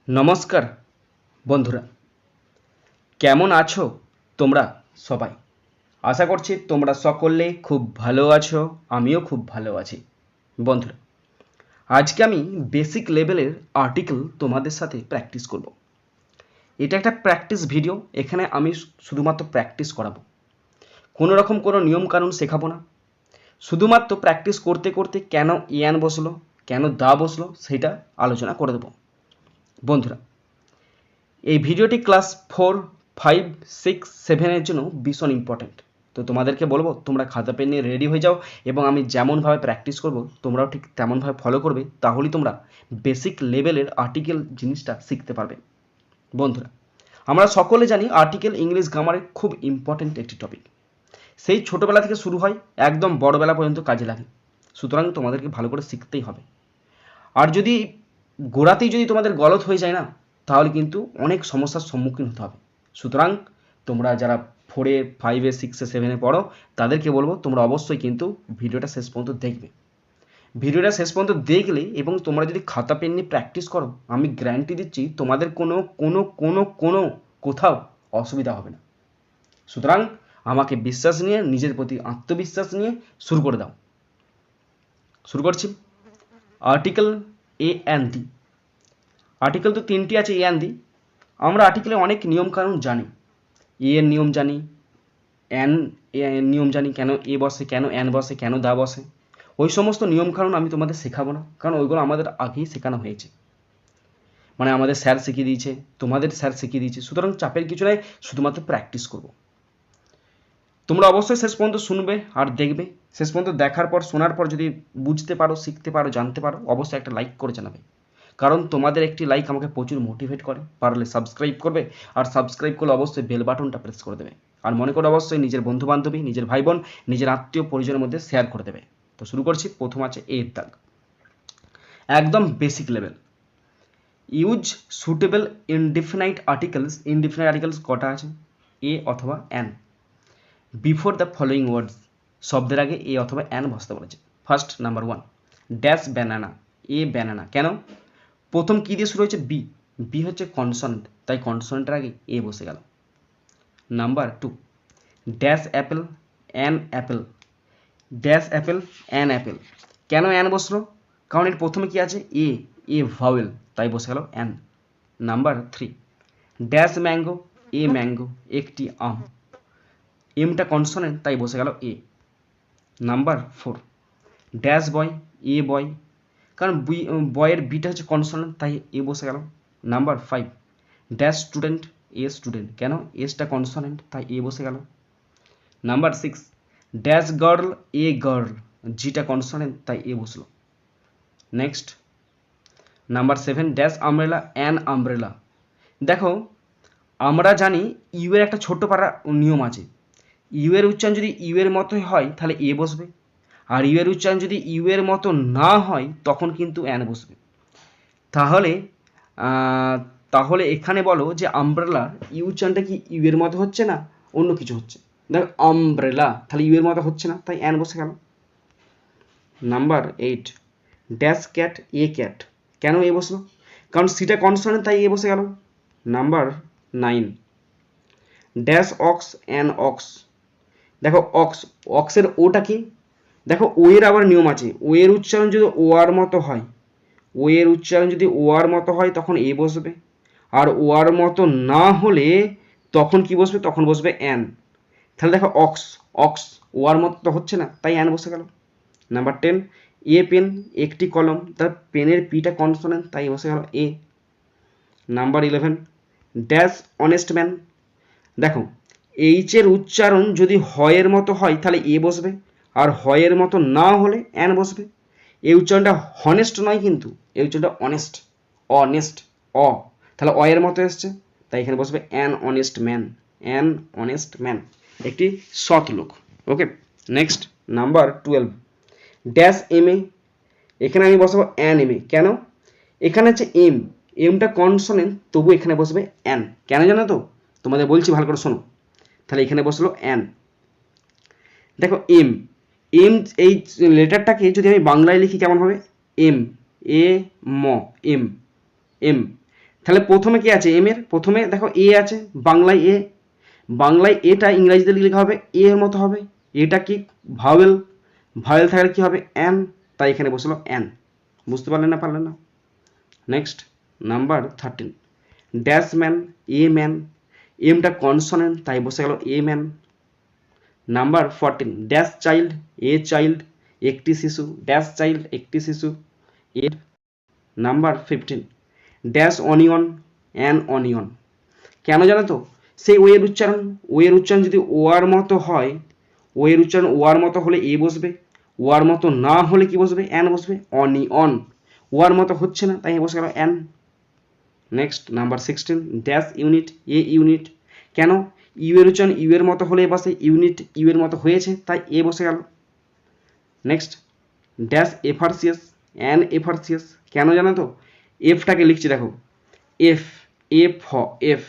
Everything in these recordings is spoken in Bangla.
নমস্কার বন্ধুরা, কেমন আছো তোমরা সবাই? আশা করছি তোমরা সকলে খুব ভালো আছো, আমিও খুব ভালো আছি। বন্ধুরা, আজকে আমি বেসিক লেভেলের আর্টিকেল তোমাদের সাথে প্র্যাকটিস করব। এটা একটা প্র্যাকটিস ভিডিও, এখানে আমি শুধুমাত্র প্র্যাকটিস করাবো, কোনো রকম কোনো নিয়মকানুন শেখাবো না। শুধুমাত্র প্র্যাকটিস করতে করতে কেন ইয়ান বসলো, কেন দা বসলো, সেটা আলোচনা করে দেবো। বন্ধুরা, এই ভিডিওটি ক্লাস 4, 5, 6, 7-এর জন্য ভীষণ ইম্পর্ট্যান্ট। তো তোমাদেরকে বলবো তোমরা খাতা পেন নিয়ে রেডি হয়ে যাও এবং আমি যেমনভাবে প্র্যাকটিস করব তোমরাও ঠিক তেমনভাবে ফলো করবে, তাহলেই তোমরা বেসিক লেভেলের আর্টিকেল জিনিসটা শিখতে পারবে। বন্ধুরা, আমরা সকলে জানি আর্টিকেল ইংলিশ গ্রামারের খুব ইম্পর্ট্যান্ট একটি টপিক। সেই ছোটোবেলা থেকে শুরু হয়, একদম বড়বেলা পর্যন্ত কাজে লাগে। সুতরাং তোমাদেরকে ভালো করে শিখতেই হবে। আর যদি গোড়াতেই যদি তোমাদের গলত হয়ে যায় না, তাহলে কিন্তু অনেক সমস্যার সম্মুখীন হতে হবে। সুতরাং তোমরা যারা 4-এ, 5-এ, 6-এ, 7-এ পড়ো, তাদেরকে বলবো তোমরা অবশ্যই কিন্তু ভিডিওটা শেষ পর্যন্ত দেখবে। ভিডিওটা শেষ পর্যন্ত দেখলে এবং তোমরা যদি খাতা পেন নিয়ে প্র্যাকটিস করো, আমি গ্যারান্টি দিচ্ছি তোমাদের কোনো কোনো কোনো কোনো কোথাও অসুবিধা হবে না। সুতরাং আমাকে বিশ্বাস নিয়ে, নিজের প্রতি আত্মবিশ্বাস নিয়ে শুরু করে দাও। শুরু করছি। Article a and the. Article তো 3টি আছে, এ অ্যান্ড দি। আমরা আর্টিকেলে অনেক নিয়মকানুন জানি। এ এর নিয়ম জানি, অ্যান এর নিয়ম জানি, কেন এ বসে, কেন অ্যান বসে, কেন দা বসে। ওই সমস্ত নিয়মকানুন আমি তোমাদের শেখাবো না, কারণ ওইগুলো আমাদের আগেই শেখানো হয়েছে। মানে আমাদের স্যার শিখিয়ে দিয়েছে, তোমাদের স্যার শিখিয়ে দিয়েছে। সুতরাং চাপের কিছু নাই, শুধুমাত্র প্র্যাকটিস করব। তোমরা অবশ্যই শেষ পর্যন্ত শুনবে আর দেখবে। শেষ পর্যন্ত দেখার পর, শোনার পর যদি বুঝতে পারো, শিখতে পারো, জানতে পারো, অবশ্যই একটা লাইক করে জানাবে। কারণ তোমাদের একটি লাইক আমাকে প্রচুর মোটিভেট করে। পারলে সাবস্ক্রাইব করবে, আর সাবস্ক্রাইব করলে অবশ্যই বেল বাটনটা প্রেস করে দেবে। আর মনে করে অবশ্যই নিজের বন্ধু বান্ধবী, নিজের ভাই বোন, নিজের আত্মীয় পরিজনের মধ্যে শেয়ার করে দেবে। তো শুরু করছি। প্রথম আছে এর দাগ, একদম basic level. Use suitable indefinite articles. Indefinite articles কটা আছে? এ অথবা an. Before the following words, শব্দের আগে এ অথবা অ্যান বসতে বলেছে। First, number 1, dash banana. A banana, কেন? প্রথম কী দিয়ে শুরু হয়েছে? বি। বি হচ্ছে কনসনেন্ট, তাই কনসনেন্টের আগে এ বসে গেল। Number 2, dash apple, an Apple. Dash apple, an Apple. কেন অ্যান বসলো? কারণ এর প্রথমে কি আছে? এ। এ ভাওয়েল, তাই বসে গেল an. Number 3, dash mango. A mango, একটি আম। এমটা কনসনেন্ট, তাই বসে গেল এ। নাম্বার 4, ড্যাশ বয়। এ বয়, কারণ বয়ের বিটা হচ্ছে কনসনেন্ট, তাই এ বসে গেল। Number 5, dash student. A student, কেন? এসটা কনসনেন্ট, তাই এ বসে গেল। Number 6, dash girl. A girl, জিটা কনসনেন্ট, তাই এ বসলো। Next, number 7, dash umbrella. An umbrella. দেখো, আমরা জানি ইউ এর একটা ছোট্ট পারা নিয়ম আছে। ইউ এর উচ্চারণ যদি ইউ এর মতোই হয় তাহলে এ বসবে, আর ইউ এর উচ্চারণ যদি ইউ এর মতো না হয় তখন কিন্তু অ্যান বসবে। তাহলে তাহলে এখানে বলো যে আমব্রেলার ইউ উচ্চারণটা কি ইউ এর মতো হচ্ছে না অন্য কিছু হচ্ছে? দেখো, আমব্রেলা, তাহলে ইউ এর মতো হচ্ছে না, তাই অ্যান বসে গেল। Number 8, dash cat. এ ক্যাট, কেন এ বসলো? কারণ সিটা কনসোনেন্ট, তাই এ বসে গেল। Number 9, dash ox. An ox. দেখো, অক্স, অক্সের ওটা কি? দেখো, ও এর আবার নিয়ম আছে। ও এর উচ্চারণ যদি ও আর মতো হয়, ও এর উচ্চারণ যদি ও আর মতো হয় তখন এ বসবে, আর ও আর মতো না হলে তখন কি বসবে? তখন বসবে অ্যান। তাহলে দেখো, অক্স, অক্স ও আর মতো তো হচ্ছে না, তাই অ্যান বসে গেল। Number 10, a pen. একটি কলম, তার পেনের পিটা কনসোনেন্ট, তাই বসে গেল a. Number 11, dash honest man. দেখো, এইচ এর উচ্চারণ যদি হয়ের মতো হয় তাহলে এ বসবে, আর হয়ের মতো না হলে অ্যান বসবে। এই উচ্চারণটা হনেস্ট নয়, কিন্তু এই উচ্চারণটা অনেস্ট, অনেস্ট, অ, তাহলে অ এর মতো এসছে, তাই এখানে বসবে an honest man. An honest man, একটি সৎ লোক। ওকে, next, number 12, dash M A. এখানে আমি বসাবো অ্যান এম এ, কেন? এখানে হচ্ছে এম, এমটা কনসোনেন্ট, তবু এখানে বসবে অ্যান। কেন জানো তো? তোমাদের বলছি, ভালো করে শোনো। তাহলে এখানে বসলো অ্যান। দেখো, এম, এম এই লেটারটাকে যদি আমি বাংলায় লিখি কেমন হবে? এম, এ ম, এম, এম। তাহলে প্রথমে কি আছে এম এর প্রথমে দেখো এ আছে, বাংলায় এ, বাংলায় এটা ইংরেজিতে লিখলে হবে এ এর মতো হবে। এটা কি ভাওয়েল, ভাওয়েল থাকলে কি হবে অ্যান, তাই এখানে বসলো অ্যান। বুঝতে পারলেন না পারলেন না? Next number 13, dash man, a man, এমটা কনসোনেন্ট তাই বসে গেল a man. Number 14, dash child, a child, একটি শিশু, ড্যাশ চাইল্ড একটি শিশু, এর। Number 15, dash onion, an onion. কেন জানো তো? সেই ওয়ের উচ্চারণ, ওয়ের উচ্চারণ যদি ওয়ার মতো হয়, ওয়ের উচ্চারণ ওয়ার মতো হলে এ বসবে, ওয়ার মতো না হলে কি বসবে অ্যান বসবে, অনিয়ন। ওয়ার মতো হচ্ছে না তাই বসে গেল an. Next number 16, dash unit, A unit. কেন? ইউ এর উচ্চারণ ইউ এর মতো হলে বসে, ইউনিট ইউ এর মতো হয়েছে তাই এ বসে গেল। Next dash efficacious, an efficacious. কেন জানো তো? এফটাকে লিখছি দেখো, এফ, এফ এফ,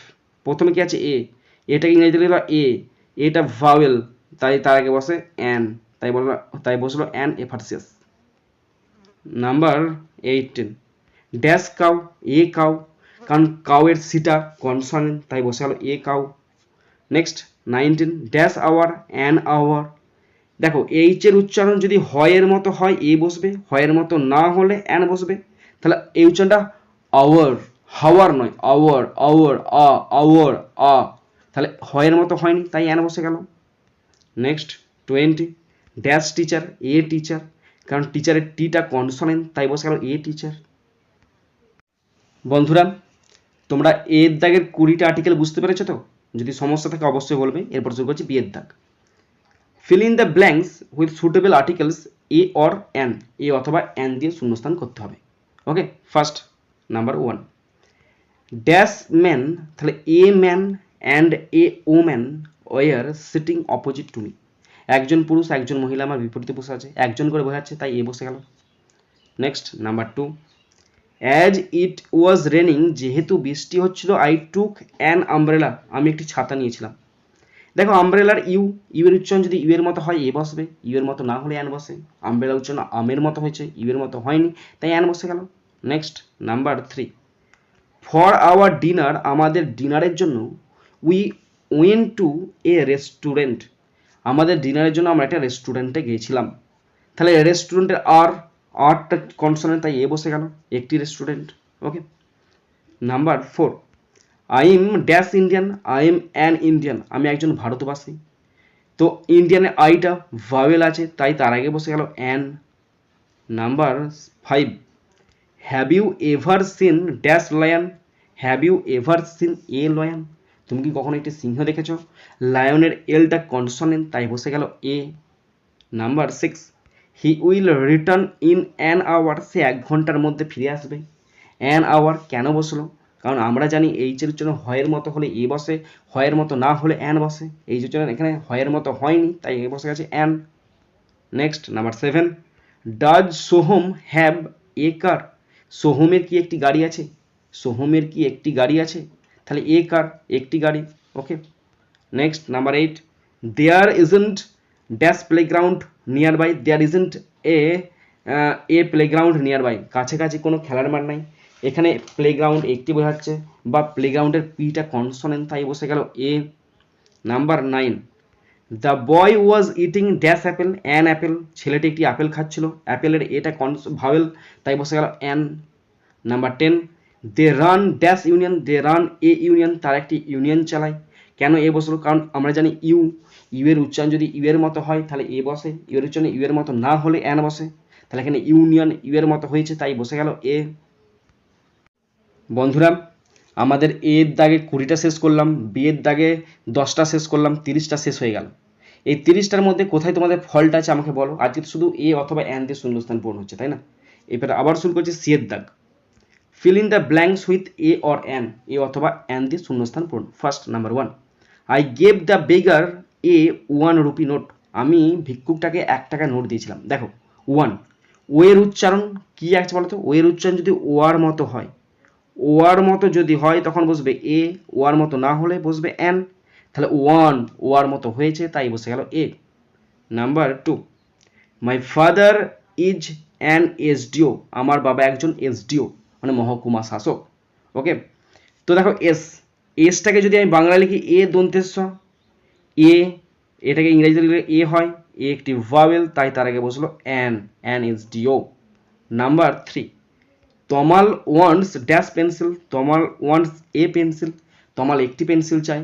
প্রথমে কি আছে এ, এটাকে ইংরেজিতে লিখলো এ, এটা ভাওয়েল তাই তার আগে বসে অ্যান, তাই বসলো an efficacious. Number 18, dash cow, a cow, কারণ কাউ এর সিটা কনসোনেন্ট তাই বসে গেল a cow. Next 19, dash hour, an hour. দেখো এইচ এর উচ্চারণ যদি হয়ের মতো হয় এ বসবে, হয়ের মতো না হলে অ্যান বসবে। তাহলে এই উচ্চারণটা আওয়ার, হাওয়ার নয়, আওয়ার, আওয়ার, আওয়ার, তাহলে হয়ের মতো হয়নি তাই অ্যান বসে গেল। Next 20, dash teacher, a teacher, কারণ টিচারের টিটা কনসোনেন্ট তাই বসে গেল এ টিচার। বন্ধুরা তোমরা এর দাগের 20টা আর্টিকেল বুঝতে পেরেছো তো? যদি সমস্যা থাকে অবশ্যই বলবে। এরপর শুরু করছি বি এর দাগ। Fill in the blanks with suitable articles a or an, a অথবা অ্যান দিয়ে শূন্যস্থান করতে হবে। Okay, first number 1, dash man, তাহলে a man and a woman were sitting opposite to me. একজন পুরুষ একজন মহিলা আমার বিপরীতে বসে আছে, একজন করে বোঝাচ্ছে তাই এ বসে গেল। Next number 2, as it was raining, যেহেতু বৃষ্টি হচ্ছিল, আই টুক অ্যান আমব্রেলা, আমি একটি ছাতা নিয়েছিলাম। দেখো আমব্রেলার ইউ, ইউ এর উচ্চারণ যদি ইউ এর মতো হয় এ বসবে, ইউ এর মতো না হলে অ্যান বসে। আমব্রেলা উচ্চারণ আমের মতো হয়েছে, ইউ এর মতো হয়নি তাই অ্যান বসে গেল। Next number 3, for our dinner, আমাদের ডিনারের জন্য, we went to A restaurant, আমাদের ডিনারের জন্য আমরা একটা রেস্টুরেন্টে গিয়েছিলাম। তাহলে রেস্টুরেন্টের আরটা কনসোনেন্ট তাই এ বসে গেল, একটি restaurant. Okay, number 4, I am dash Indian, I am an Indian, আমি একজন ভারতবাসী। তো ইন্ডিয়ানের আইটা ভাওয়েল আছে তাই তার আগে বসে গেল an. Number 5, have you ever seen dash lion, have you ever seen a lion, তুমি কি কখনো একটি সিংহ দেখেছো? লায়নের এলটা কনসোনেন্ট তাই বসে গেল a. Number 6, he will return in an hour, সে 1 ঘন্টার মধ্যে ফিরে আসবে। অ্যান আওয়ার কেন বসলো? কারণ আমরা জানি এইচ এর উচ্চারণ হয়ের মতো হলে এ বসে, হয়ের মতো না হলে অ্যান বসে। এই উচ্চারণ এখানে হয়ের মতো হয়নি তাই এ বসে গেছে an. Next number 7, does Soham have a car, সোহমের কি একটি গাড়ি আছে? সোহমের কি একটি গাড়ি আছে? তাহলে এ কার, একটি গাড়ি। Okay, next number 8, there isn't dash playground nearby, there isn't a playground nearby, কাছাকাছি কোনো খেলার মাঠ নাই। এখানে প্লেগ্রাউন্ড একটি বোঝাচ্ছে বা প্লেগ্রাউন্ডের পিটা কনসোনেন্ট তাই বসে গেল a. Number 9, the boy was eating dash apple, an apple, ছেলেটি একটি আপেল খাচ্ছিল, অ্যাপেলের এটা ভাওয়েল তাই বসে গেল an. Number 10, they ran dash union, they ran a union, তারা একটি ইউনিয়ন চালায়। কেন এ বসলো? কারণ আমরা জানি ইউ, ইউ এর উচ্চারণ যদি ইউ এর মতো হয় তাহলে এ বসে, ইউ এর উচ্চারণ ইউ এর মতো না হলে অ্যান বসে। তাহলে এখানে ইউনিয়ন ইউ এর মতো হয়েছে তাই বসে গেল এ। বন্ধুরা আমাদের এ এর দাগে 20টা শেষ করলাম, বি এর দাগে 10টা শেষ করলাম, 30টা শেষ হয়ে গেল। এই 30টার মধ্যে কোথায় তোমাদের ফল্ট আছে আমাকে বলো। আজকে শুধু এ অথবা অ্যান দিয়ে শূন্যস্থান পূরণ হচ্ছে, তাই না? এবার আবার শুরু করছি সি এর দাগ। Fill in the blanks with a or an, a অথবা অ্যান দিয়ে শূন্যস্থান পূরণ। First number 1, I gave the beggar a 1 rupee note, আমি ভিক্ষুকটাকে 1 টাকা নোট দিয়েছিলাম। দেখো 1, ও এর উচ্চারণ কি আছে বলো তো? ও এর উচ্চারণ যদি ওয়ার মতো হয়, ওয়ার মতো যদি হয় তখন বসবে এ, ওয়ার মতো না হলে বসবে অ্যান। তাহলে 1 ওয়ার মতো হয়েছে তাই বসে গেল a. Number 2, my father is an SDO, আমার বাবা একজন এসডিও মানে মহকুমা শাসক। ওকে, তো দেখো এস, এসটাকে যদি আমি বাংলা লিখি এ দন্তেশ্ব, এ, এটাকে ইংরেজিতে লিখলে এ হয়, এ একটি ভাওয়েল, তাই তার আগে বসলো an, an SDO. Number 3, Tamal wants dash pencil, Tamal wants a pencil, Tamal একটি পেন্সিল চাই,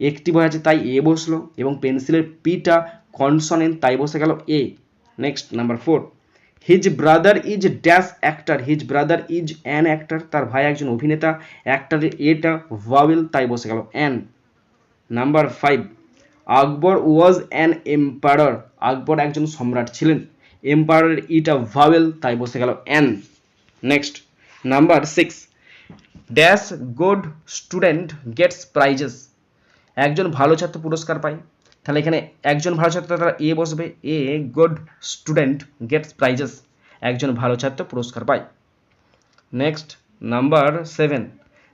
একটি বোঝাচ্ছে তাই এ বসলো, এবং পেন্সিলের পিটা কনসনেন্ট তাই বসে গেল a. Next number 4, his brother is dash actor, his brother is an actor, তার ভাই একজন অভিনেতা, অ্যাক্টারের এটা ভাওয়েল তাই বসে গেল an. Number 5, Akbar was an empire, Akbar একজন সম্রাট ছিলেন, এম্পায়ারের ইটা ভাওয়েল তাই বসে গেল an. Next number 6, dash good student gets prizes, একজন ভালো ছাত্র পুরস্কার পায়, তাহলে এখানে একজন ভালো ছাত্র তারা এ বসবে, a good student gets prizes, একজন ভালো ছাত্র পুরস্কার পায়। Next number 7,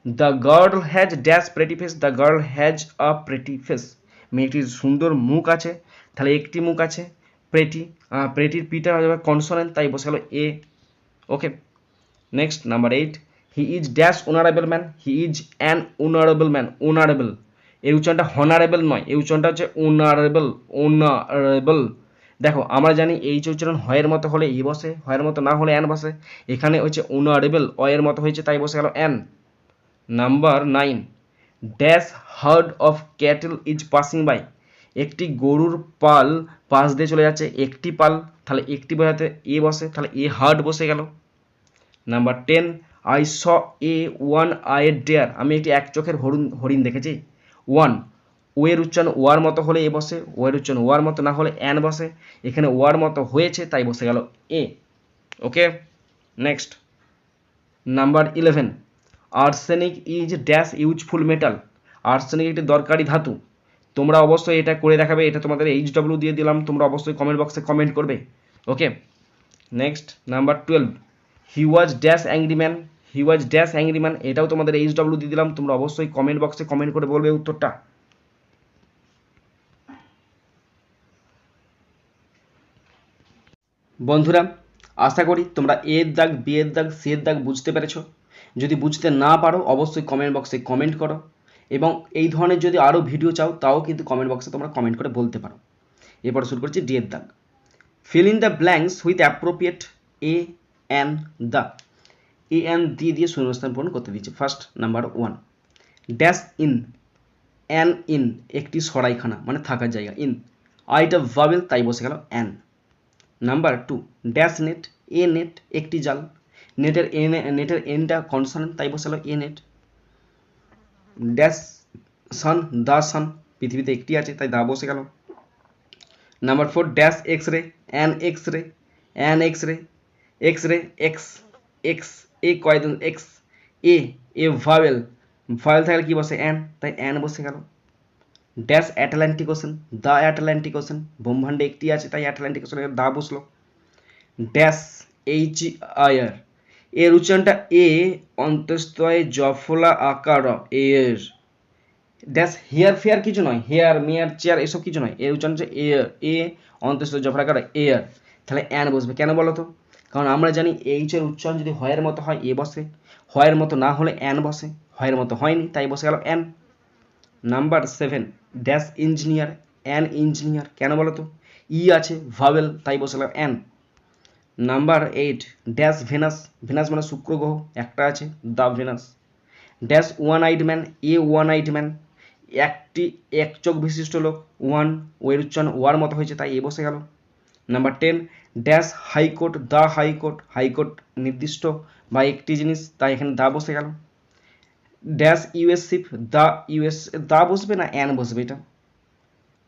the girl has dash pretty face, the girl has a pretty face, মেয়েটির সুন্দর মুখ আছে, তাহলে একটি মুখ আছে, প্রেটি, প্রেটির পিটা হয়ে যাবে কনসোনেন্ট তাই বসে গেল a. Okay. Next number 8, he is dash honourable man, he is an honourable man, honourable, এই উচ্চারণটা হনারেবল নয়, এই উচ্চারণটা হচ্ছে অনারেবল, অনারেবল। দেখো আমরা জানি এই যে উচ্চারণ হয়ের মতো হলে ই বসে, হয়ের মতো না হলে অ্যান বসে, এখানে হচ্ছে অনারেবল, অয়ের মতো হয়েছে তাই বসে গেল an. Number 9, dash herd of cattle is passing by, একটি গরুর পাল পাশ দিয়ে চলে যাচ্ছে, একটি পাল, তাহলে একটি বোঝাতে এ বসে, তাহলে এ হার্ড বসে গেল। Number 10, I saw A one আইয়ের ডেয়ার, আমি একটি এক চোখের হরিণ দেখেছি। ওয়ান, ও এর উচ্চারণ ওয়ার মতো হলে এ বসে, ও এর উচ্চারণ ওয়ার মতো না হলে অ্যান বসে, এখানে ওয়ার মতো হয়েছে তাই বসে গেল a. Okay. Next number 11, arsenic is dash useful metal, arsenic একটি দরকারি ধাতু, তোমরা অবশ্যই এটা করে দেখাবে, এটা তোমাদের HW দিয়ে দিলাম, তোমরা অবশ্যই কমেন্ট বক্সে কমেন্ট করবে। Okay. Next number 12, he was dash angry man, he was dash angry man, এটাও তোমাদের HW দিয়ে দিলাম, তোমরা অবশ্যই কমেন্ট বক্সে কমেন্ট করে বলবে উত্তরটা। বন্ধুরা আশা করি তোমরা এর দাগ, বি এর দাগ, সি এর দাগ বুঝতে পেরেছো। যদি বুঝতে না পারো অবশ্যই কমেন্ট বক্সে কমেন্ট করো, এবং এই ধরনের যদি আরও ভিডিও চাও তাও কিন্তু কমেন্ট বক্সে তোমরা কমেন্ট করে বলতে পারো। এরপর শুরু করছি ডি এর দাগ। Fill in the blanks with appropriate a an the, a an দিয়ে শূন্যস্থান পূরণ করতে দিচ্ছে। First number 1, dash in, an in একটি সরাইখানা মানে থাকার জায়গা, ইন, আইটা ভাবেল তাই বসে গেল an. Number 2, dash net, A net একটি জাল, নেটের নেটের এনটা কনসোনেন্ট তাই বসে গেল এ নেট। ড্যাশ সান, দা সান, পৃথিবীতে একটি আছে তাই দা বসে গেল। Number 4, dash X ray, an X ray, an X ray, X ray, X, X, a কয়দিন এক্স, এ ভাওয়েল, ভাওয়েল থাকলে কি বসে অ্যান, তাই অ্যান বসে গেল। Dash Atlantic Ocean, the Atlantic Ocean, ব্রহ্মাণ্ডে একটি আছে তাই অ্যাটলান্টিক ওশানে দা বসলো। ড্যাশ এইচ আয়ার, এর উচ্চারণটা এ অন্তস্তয় জফলা আকার এর, ড্যাশ হেয়ার ফেয়ার কিছু নয়, হেয়ার মেয়ার চেয়ার এসব কিছু নয়, এর উচ্চারণ হচ্ছে এয়ার, এ অন্তস্তয় জফলা আকার এয়ার, তাহলে অ্যান বসবে। কেন বলো তো? কারণ আমরা জানি এইচ এর উচ্চারণ যদি হয়ের মতো হয় এ বসে, হয়ের মতো না হলে অ্যান বসে, হয়ের মতো হয়নি তাই বসে গেল an. Number 7, dash engineer, an engineer, কেন বলো তো? ই আছে ভাওয়েল তাই বসে গেল an. Number 8, dash Venus, Venus মানে শুক্র গ্রহ একটা আছে, the Venus. Dash one eyed man, a one eyed man একটি এক চোখ বিশিষ্ট লোক, ওয়ান, ওয়ের উচ্চারণ ওয়ার মতো হয়েছে তাই এ বসে গেল। Number 10, dash high court, the high court, high court নির্দিষ্ট বা একটি জিনিস তাই এখানে দা বসে গেল। Dash US ship, the US, the বসবে না অ্যান বসবে,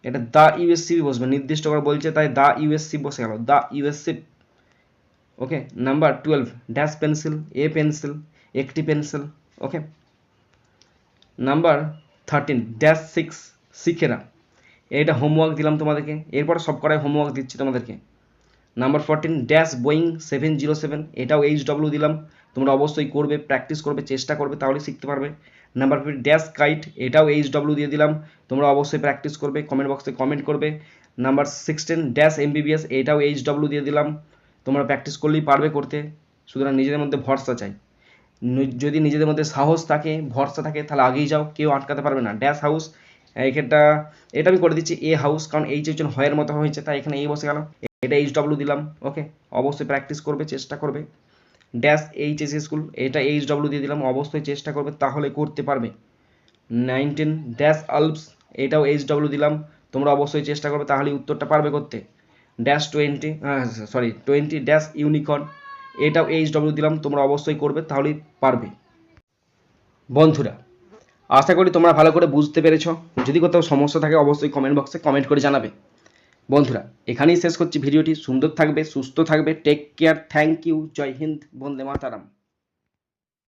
এটা দ্য ইউএস শিপ বসবে, নির্দিষ্ট করে বলছে তাই দ্য ইউএস শিপ বসে গেল, the US ship. Okay. Number 12, dash pencil, a pencil একটি pencil. Okay. Number 13, dash Sikhs, শিখেরা, এটা হোমওয়ার্ক দিলাম তোমাদেরকে, এরপর সব করাই হোমওয়ার্ক দিচ্ছি তোমাদেরকে। নাম্বার 14, ড্যাশ বোয়িং 707, এটাও HW দিলাম, তোমরা অবশ্যই করবে, প্র্যাকটিস করবে, চেষ্টা করবে, তাহলে শিখতে পারবে। নাম্বার 15, ড্যাশ কাইট, এটাও HW দিয়ে দিলাম, তোমরা অবশ্যই প্র্যাকটিস করবে, কমেন্ট বক্সে কমেন্ট করবে। নাম্বার 16, ড্যাশ MBBS, এটাও HW দিয়ে দিলাম, তোমরা প্র্যাকটিস করলেই পারবে করতে, সুতরাং নিজেদের মধ্যে ভরসা চাই। যদি নিজেদের মধ্যে সাহস থাকে, ভরসা থাকে, তাহলে আগেই যাও, কেউ আটকাতে পারবে না। ড্যাশ হাউস, এটা এটা আমি করে দিচ্ছি এ হাউস, কারণ এইচ হচ্ছে হয়ের মতো হয়েছে, তাই এখানে এই বসে গেল। এটা এইচ ডব্লিউ দিলাম। ওকে, অবশ্যই প্র্যাকটিস করবে, চেষ্টা করবে। ড্যাশ এইচ এস স্কুল, এটা এইচ ডব্লিউ দিয়ে দিলাম, অবশ্যই চেষ্টা করবে, তাহলে করতে পারবে। 19 ড্যাশ আলপস, এটাও এইচ ডব্লিউ দিলাম, তোমরা অবশ্যই চেষ্টা করবে, তাহলেই উত্তরটা পারবে করতে। ড্যাশ 20 ড্যাশ ইউনিকর্ন, এটাও এইচ ডব্লিউ দিলাম, তোমরা অবশ্যই করবে, তাহলেই পারবে। বন্ধুরা, আশা করি তোমরা ভালো করে বুঝতে পেরেছ। যদি কোথাও সমস্যা থাকে অবশ্যই কমেন্ট বক্সে কমেন্ট করে জানাবে। বন্ধুরা, এখানেই শেষ করছি ভিডিওটি। সুন্দর থাকবে, সুস্থ থাকবে, টেক কেয়ার, থ্যাংক ইউ, জয় হিন্দ, বন্দে মাতারাম।